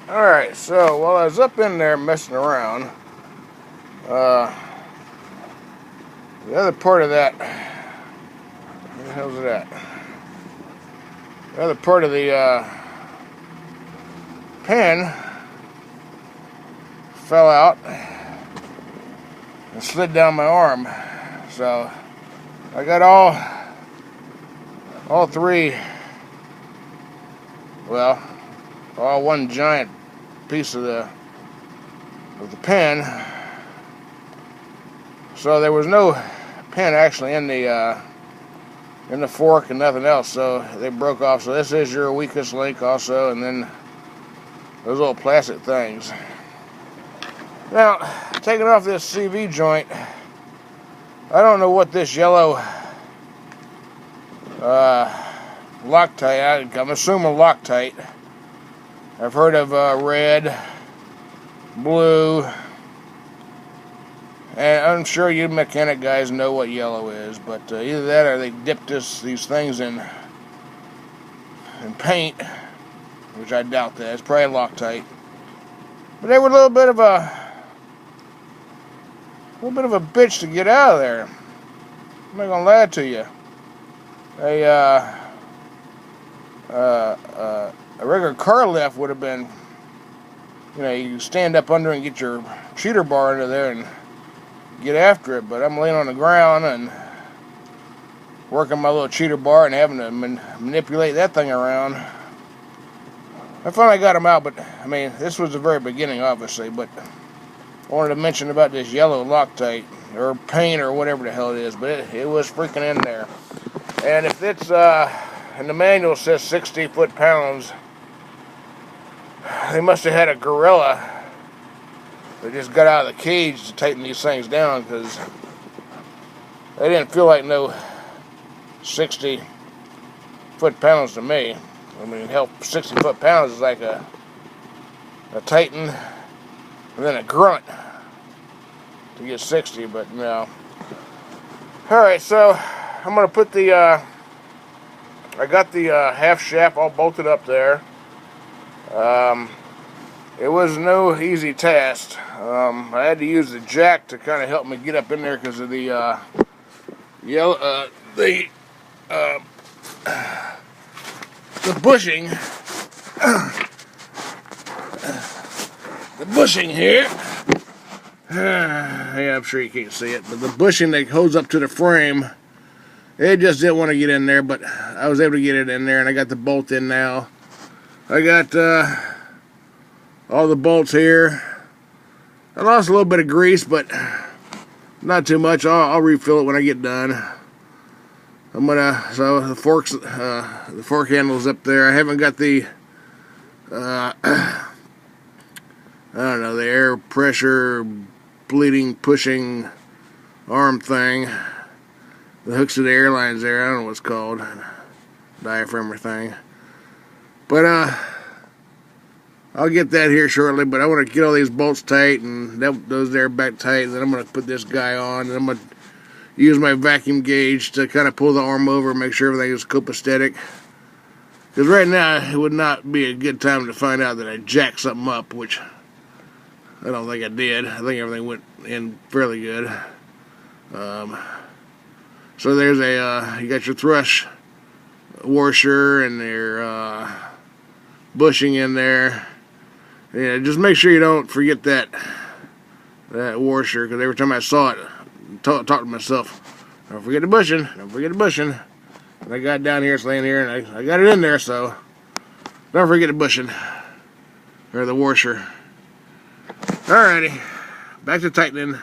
Alright, so while I was up in there messing around, the other part of that, where the hell's it at? The other part of the pen fell out and slid down my arm. So I got all three, well, all one giant piece of the pen. So there was no pen actually in the fork and nothing else, so they broke off. So this is your weakest link also, and then those little plastic things. Now, taking off this CV joint, I don't know what this yellow Loctite, I'm assuming Loctite. I've heard of red, blue, and I'm sure you mechanic guys know what yellow is, but either that or they dipped these things in paint, which I doubt that. It's probably Loctite. But they were a little bit of a bitch to get out of there. I'm not gonna lie to you. A regular car lift would have been, you stand up under and get your cheater bar into there and get after it, but I'm laying on the ground and working my little cheater bar and having to manipulate that thing around. I finally got them out, but I mean, this was the very beginning, obviously, but I wanted to mention about this yellow Loctite, or paint, or whatever the hell it is, but it was freaking in there. And if it's, and the manual says 60 foot-pounds, they must have had a gorilla that just got out of the cage to tighten these things down, because they didn't feel like no 60 foot-pounds to me. I mean, hell, 60 foot-pounds is like a Titan and then a grunt to get 60, but no. Alright, so I'm going to put the, I got the half shaft all bolted up there. It was no easy task. I had to use the jack to kind of help me get up in there because of the bushing. The bushing here. Yeah, I'm sure you can't see it, but the bushing that holds up to the frame, it just didn't want to get in there, but I was able to get it in there, and I got the bolt in now. I got all the bolts here. I lost a little bit of grease, but not too much. I'll refill it when I get done. So the fork handle's up there. I haven't got the, I don't know, the air pressure bleeding, pushing arm thing. The hooks to the airlines there, I don't know what it's called. Diaphragm or thing. But, I'll get that here shortly, but I want to get all these bolts tight and those there back tight, and then I'm going to put this guy on, and I'm going to use my vacuum gauge to kind of pull the arm over and make sure everything is copacetic. Because right now, it would not be a good time to find out that I jacked something up, which I don't think I did. I think everything went in fairly good. So there's you got your thrush washer and your bushing in there. Yeah, just make sure you don't forget that washer, because every time I saw it, talk to myself, don't forget the bushing, don't forget the bushing. And I got it down here, it's laying here, and I got it in there, so don't forget the bushing, or the washer. Alrighty, back to tightening.